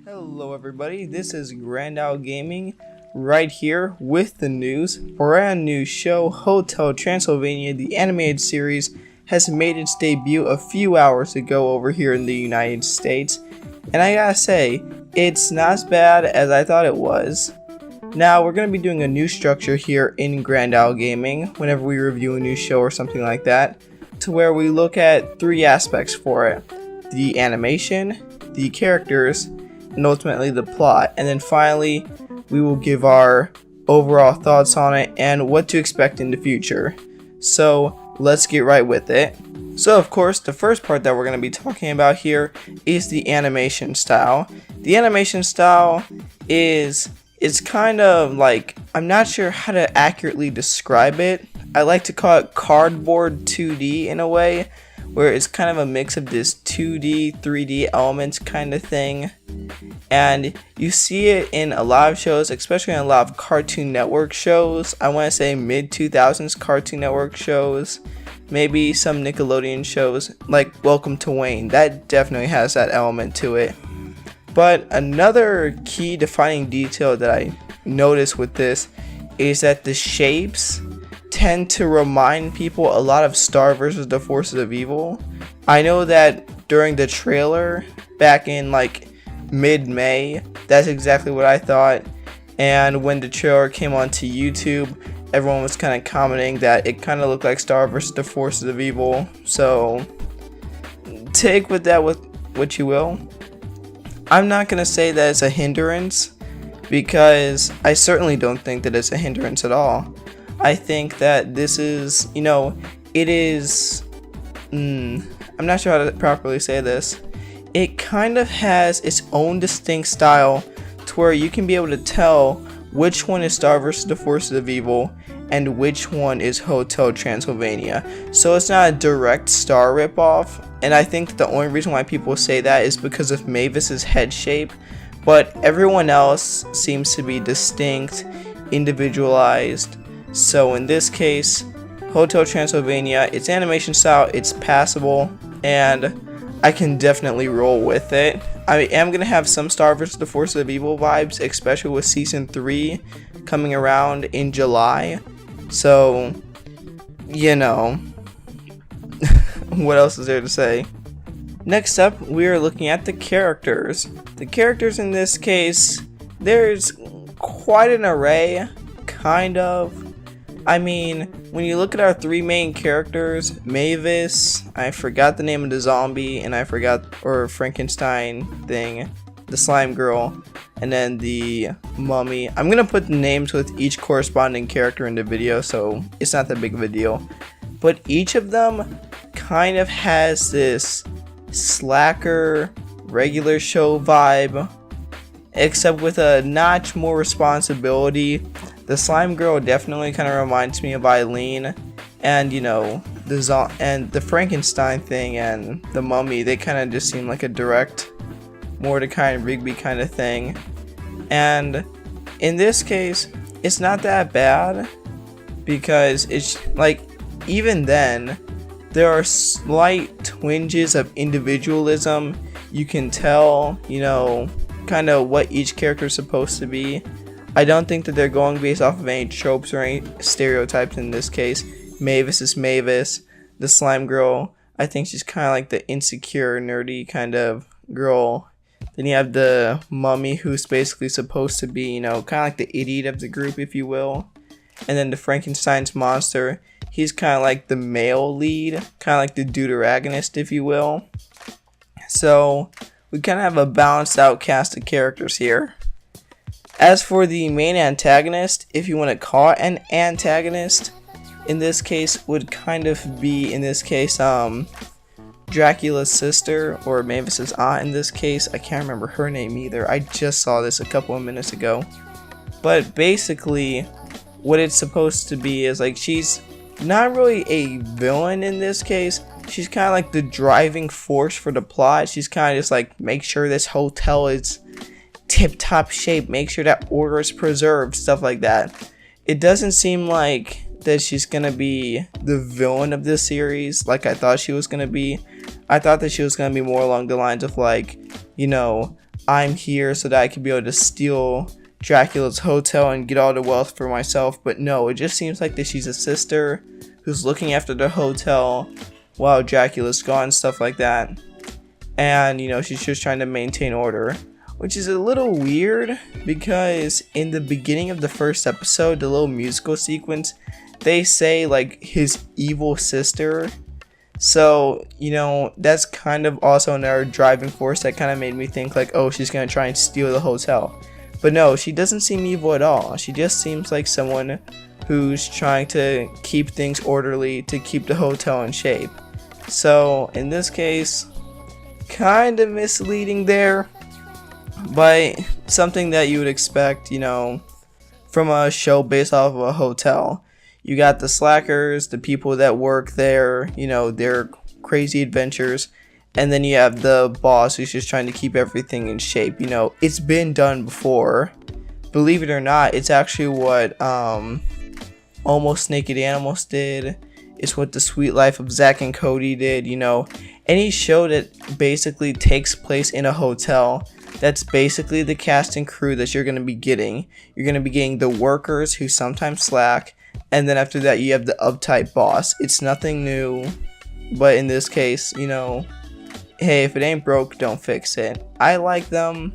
Hello everybody, this is GrandOwlGaming right here with the news. Brand new show, Hotel Transylvania, the animated series, has made its debut a few hours ago over here in the United States. And I gotta say, it's not as bad as I thought it was. Now, we're going to be doing a new structure here in GrandOwlGaming whenever we review a new show or something like that, to where we look at three aspects for it: the animation, the characters, and ultimately the plot. And then finally, we will give our overall thoughts on it and what to expect in the future. So let's get right with it. So of course, the first part that we're going to be talking about here is the animation style. The animation style it's kind of like, I'm not sure how to accurately describe it. I like to call it cardboard 2D in a way, where it's kind of a mix of this 2D, 3D elements kind of thing. And you see it in a lot of shows, especially in a lot of Cartoon Network shows. I want to say mid-2000s Cartoon Network shows. Maybe some Nickelodeon shows like Welcome to Wayne. That definitely has that element to it. But another key defining detail that I noticed with this is that the shapes tend to remind people a lot of Star vs. the Forces of Evil. I know that during the trailer back in like mid-May, that's exactly what I thought. And when the trailer came onto YouTube, everyone was kind of commenting that it kind of looked like Star vs. the Forces of Evil. So take with that with what you will. I'm not going to say that it's a hindrance, because I certainly don't think that it's a hindrance at all. I think that this is, it is, I'm not sure how to properly say this. It kind of has its own distinct style to where you can be able to tell which one is Star vs. the Forces of Evil and which one is Hotel Transylvania. So it's not a direct Star ripoff, and I think the only reason why people say that is because of Mavis's head shape, but everyone else seems to be distinct, individualized. So in this case, Hotel Transylvania, its animation style, it's passable, and I can definitely roll with it. I am going to have some Star vs. the Forces of Evil vibes, especially with Season 3 coming around in July. So, what else is there to say? Next up, we are looking at the characters. The characters in this case, there's quite an array, kind of. I mean, when you look at our three main characters, Mavis, I forgot the name of the zombie, and or Frankenstein thing, the slime girl, and then the mummy. I'm gonna put the names with each corresponding character in the video, so it's not that big of a deal. But each of them kind of has this slacker, regular show vibe, except with a notch more responsibility. The slime girl definitely kind of reminds me of Eileen, and the Frankenstein thing and the mummy, they kind of just seem like a direct Mordecai and Rigby kind of thing. And in this case, it's not that bad, because it's like, even then, there are slight twinges of individualism. You can tell, kind of what each character is supposed to be. I don't think that they're going based off of any tropes or any stereotypes in this case. Mavis is Mavis. The slime girl, I think she's kind of like the insecure, nerdy kind of girl. Then you have the mummy, who's basically supposed to be, kind of like the idiot of the group, if you will. And then the Frankenstein's monster, he's kind of like the male lead, kind of like the deuteragonist, if you will. So we kind of have a balanced out cast of characters here. As for the main antagonist, if you want to call it an antagonist, in this case would kind of be, Dracula's sister, or Mavis's aunt in this case. I can't remember her name either. I just saw this a couple of minutes ago. But basically, what it's supposed to be is like, she's not really a villain in this case. She's kind of like the driving force for the plot. She's kind of just like, make sure this hotel is tip-top shape, make sure that order is preserved, stuff like that. It doesn't seem like that she's gonna be the villain of this series like I thought she was gonna be. I thought that she was gonna be more along the lines of like, I'm here so that I could be able to steal Dracula's hotel and get all the wealth for myself. But no, it just seems like that she's a sister who's looking after the hotel while Dracula's gone, stuff like that. And you know, she's just trying to maintain order, which is a little weird because in the beginning of the first episode, the little musical sequence, they say like his evil sister. So, you know, that's kind of also another driving force that kind of made me think like, oh, she's gonna try and steal the hotel. But no, she doesn't seem evil at all. She just seems like someone who's trying to keep things orderly to keep the hotel in shape. So in this case, kind of misleading there, but something that you would expect, you know, from a show based off of a hotel. You got the slackers, the people that work there, you know, their crazy adventures. And then you have the boss who's just trying to keep everything in shape. You know, it's been done before. Believe it or not, it's actually what Almost Naked Animals did. It's what The Sweet Life of Zack and Cody did. You know, any show that basically takes place in a hotel, that's basically the cast and crew that you're going to be getting. You're going to be getting the workers who sometimes slack. And then after that, you have the uptight boss. It's nothing new. But in this case, you know, hey, if it ain't broke, don't fix it. I like them,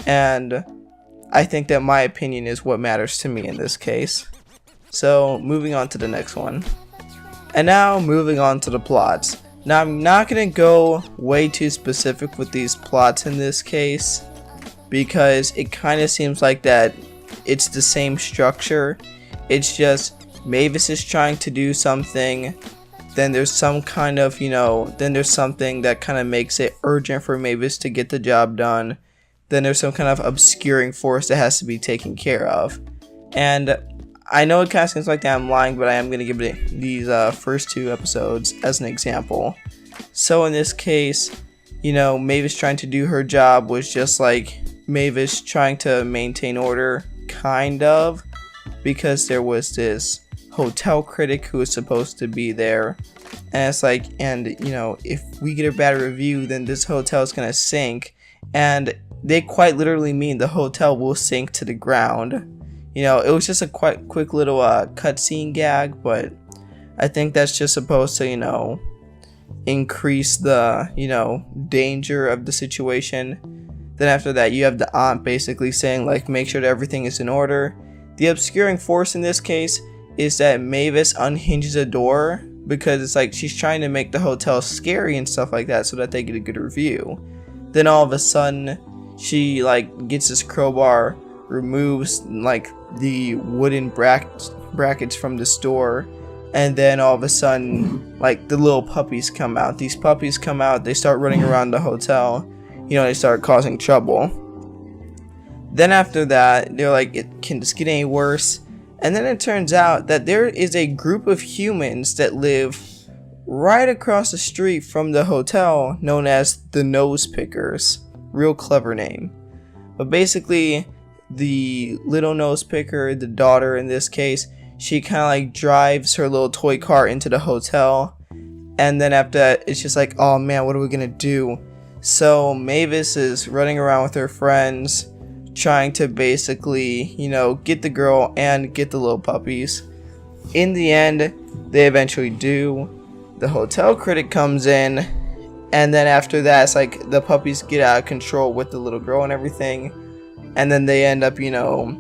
and I think that my opinion is what matters to me in this case. So, moving on to the next one. And now, moving on to the plots. Now, I'm not going to go way too specific with these plots in this case, because it kind of seems like that it's the same structure. It's just Mavis is trying to do something, then there's some kind of, you know, then there's something that kind of makes it urgent for Mavis to get the job done. Then there's some kind of obscuring force that has to be taken care of. And I know it kind of seems like that I'm lying, but I am going to give it these first two episodes as an example. So in this case, you know, Mavis trying to do her job was just like Mavis trying to maintain order, kind of, because there was this hotel critic who was supposed to be there, and it's like, and you know, if we get a bad review, then this hotel is gonna sink, and they quite literally mean the hotel will sink to the ground. You know, it was just a quite quick little cutscene gag, but I think that's just supposed to, you know, increase the, you know, danger of the situation. Then after that, you have the aunt basically saying like, make sure that everything is in order. The obscuring force in this case is that Mavis unhinges a door because it's like she's trying to make the hotel scary and stuff like that so that they get a good review. Then all of a sudden she like gets this crowbar, removes like the wooden brackets from this door, and then all of a sudden like the little puppies come out. These puppies come out, they start running around the hotel, you know, they start causing trouble. Then after that, they're like, it can this get any worse? And then it turns out that there is a group of humans that live right across the street from the hotel known as the nosepickers. Real clever name. But basically, the little nosepicker, the daughter in this case, she kind of like drives her little toy car into the hotel. And then after that, it's just like, oh man, what are we gonna do? So Mavis is running around with her friends, trying to basically, you know, get the girl and get the little puppies. In the end, they eventually do. The hotel critic comes in, and then after that, it's like the puppies get out of control with the little girl and everything, and then they end up, you know,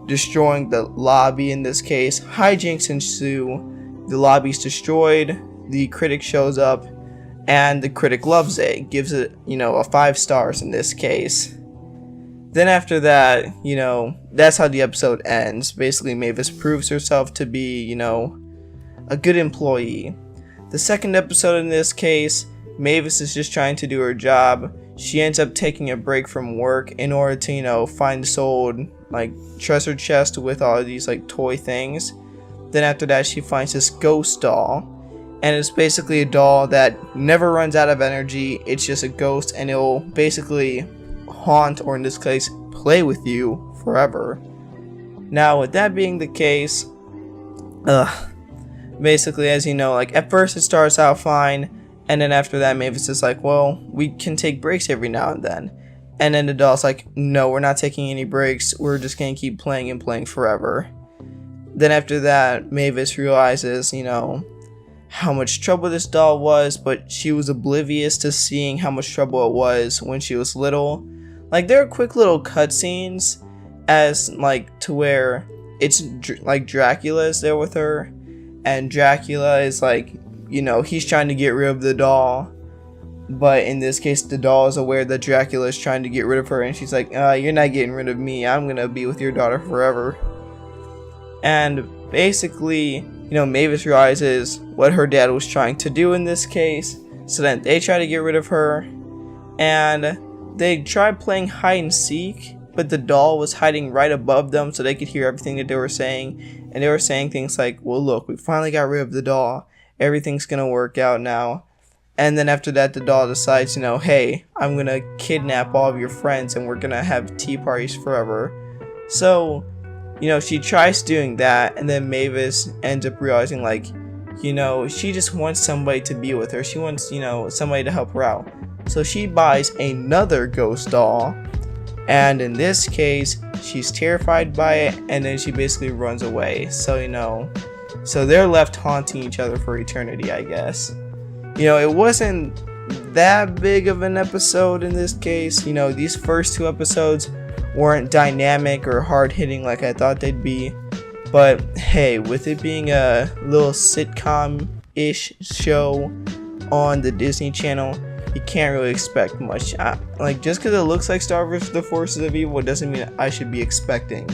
destroying the lobby in this case. Hijinks ensue. The lobby's destroyed. The critic shows up, and the critic loves it. Gives it, you know, a 5 stars in this case. Then after that, you know, that's how the episode ends. Basically, Mavis proves herself to be, you know, a good employee. The second episode in this case, Mavis is just trying to do her job. She ends up taking a break from work in order to, you know, find this old, like, treasure chest with all of these, like, toy things. Then after that, she finds this ghost doll. And it's basically a doll that never runs out of energy. It's just a ghost, and it'll basically haunt, or in this case, play with you forever. Now, with that being the case, basically, as you know, like, at first it starts out fine, and then after that, Mavis is like, well, we can take breaks every now and then. And then the doll's like, no, we're not taking any breaks. We're just going to keep playing and playing forever. Then after that, Mavis realizes, how much trouble this doll was, but she was oblivious to seeing how much trouble it was when she was little. Like, there are quick little cutscenes as, like, to where it's, like, Dracula is there with her. And Dracula is like, he's trying to get rid of the doll. But in this case, the doll is aware that Dracula is trying to get rid of her. And she's like, you're not getting rid of me. I'm going to be with your daughter forever. And basically, Mavis realizes what her dad was trying to do in this case. So then they try to get rid of her. And they tried playing hide and seek. But the doll was hiding right above them so they could hear everything that they were saying. And they were saying things like, well, look, we finally got rid of the doll. Everything's going to work out now. And then after that, the doll decides, hey, I'm going to kidnap all of your friends and we're going to have tea parties forever. So, she tries doing that, and then Mavis ends up realizing, like, she just wants somebody to be with her. She wants, somebody to help her out. So she buys another ghost doll, and in this case, she's terrified by it, and then she basically runs away. So, so they're left haunting each other for eternity, I guess. It wasn't that big of an episode in this case. These first 2 episodes weren't dynamic or hard-hitting like I thought they'd be. But hey, with it being a little sitcom-ish show on the Disney Channel, you can't really expect much. Just because it looks like Star vs. the Forces of Evil doesn't mean I should be expecting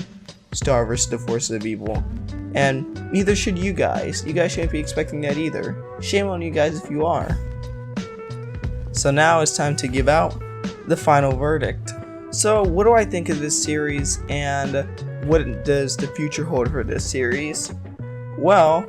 Star vs. the Forces of Evil. And neither should you guys. You guys shouldn't be expecting that either. Shame on you guys if you are. So now it's time to give out the final verdict. So what do I think of this series, and what does the future hold for this series? Well,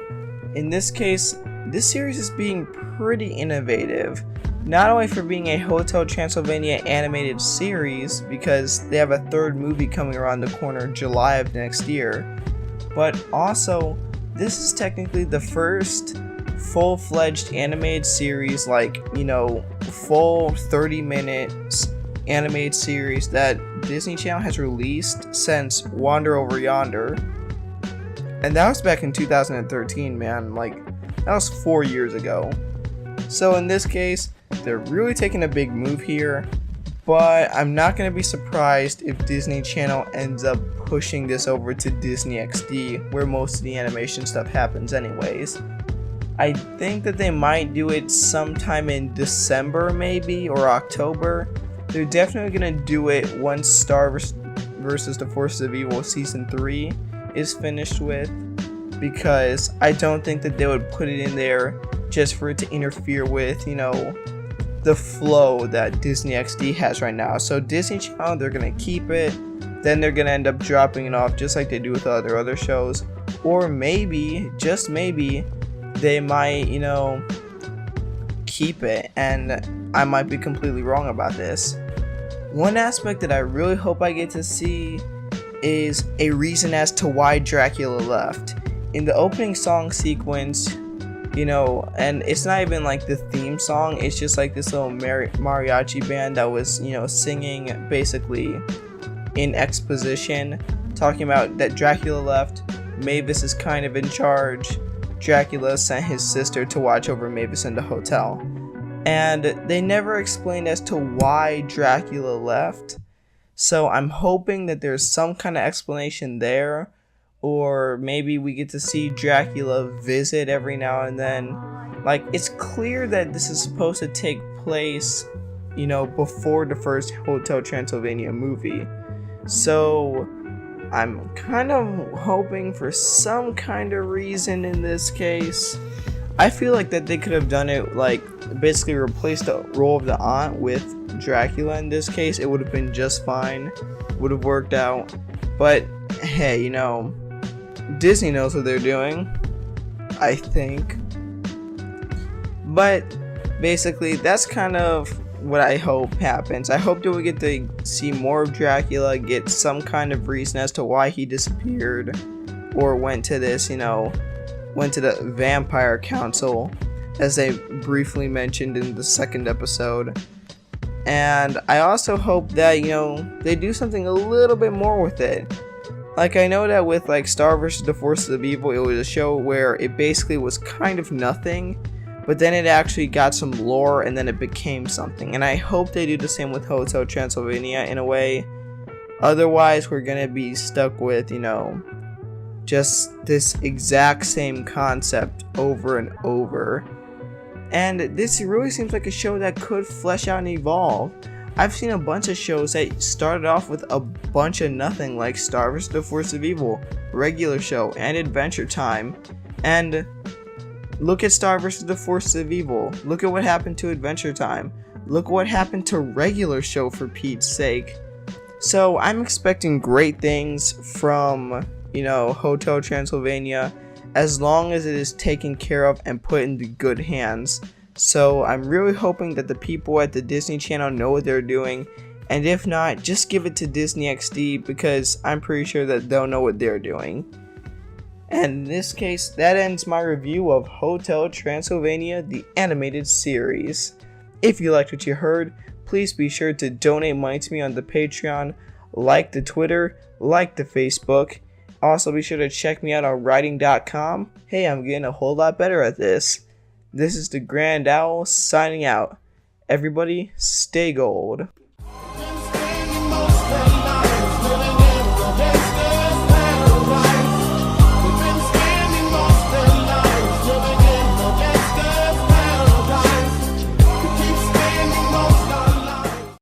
in this case, this series is being pretty innovative. Not only for being a Hotel Transylvania animated series, because they have a 3rd movie coming around the corner July of next year, but also, this is technically the first full-fledged animated series, full 30-minute animated series that Disney Channel has released since Wander Over Yonder. And that was back in 2013, man. That was 4 years ago. So in this case, they're really taking a big move here. But I'm not going to be surprised if Disney Channel ends up pushing this over to Disney XD, where most of the animation stuff happens anyways. I think that they might do it sometime in December maybe, or October. They're definitely going to do it once Star vs. the Forces of Evil Season 3 is finished with, because I don't think that they would put it in there just for it to interfere with, the flow that Disney XD has right now. So Disney Channel, they're going to keep it, then they're going to end up dropping it off just like they do with other shows. Or maybe, just maybe, they might, keep it, and I might be completely wrong about this. One aspect that I really hope I get to see is a reason as to why Dracula left. In the opening song sequence, and it's not even like the theme song, it's just like this little mariachi band that was, singing basically in exposition, talking about that Dracula left, Mavis is kind of in charge, Dracula sent his sister to watch over Mavis in the hotel. And they never explained as to why Dracula left. So I'm hoping that there's some kind of explanation there. Or maybe we get to see Dracula visit every now and then. It's clear that this is supposed to take place, before the first Hotel Transylvania movie. So I'm kind of hoping for some kind of reason in this case. I feel like that they could have done it, basically replaced the role of the aunt with Dracula in this case. It would have been just fine. Would have worked out. But, hey, Disney knows what they're doing, I think. But, basically, that's kind of what I hope happens. I hope that we get to see more of Dracula, get some kind of reason as to why he disappeared, or went to this, went to the Vampire Council, as they briefly mentioned in the 2nd episode. And I also hope that, they do something a little bit more with it. Like, I know that with like Star vs. the Forces of Evil, it was a show where it basically was kind of nothing, but then it actually got some lore and then it became something. And I hope they do the same with Hotel Transylvania in a way. Otherwise, we're gonna be stuck with, just this exact same concept over and over. And this really seems like a show that could flesh out and evolve. I've seen a bunch of shows that started off with a bunch of nothing, like Star vs. the Force of Evil, Regular Show, and Adventure Time. And look at Star vs. the Force of Evil. Look at what happened to Adventure Time. Look what happened to Regular Show, for Pete's sake. So I'm expecting great things from, Hotel Transylvania, as long as it is taken care of and put into good hands. So I'm really hoping that the people at the Disney Channel know what they're doing, and if not, just give it to Disney XD, because I'm pretty sure that they'll know what they're doing. And in this case, that ends my review of Hotel Transylvania, the animated series. If you liked what you heard, please be sure to donate money to me on the Patreon, like the Twitter, like the Facebook. Also be sure to check me out on writing.com. Hey, I'm getting a whole lot better at this. This is the Grand Owl signing out. Everybody, stay gold.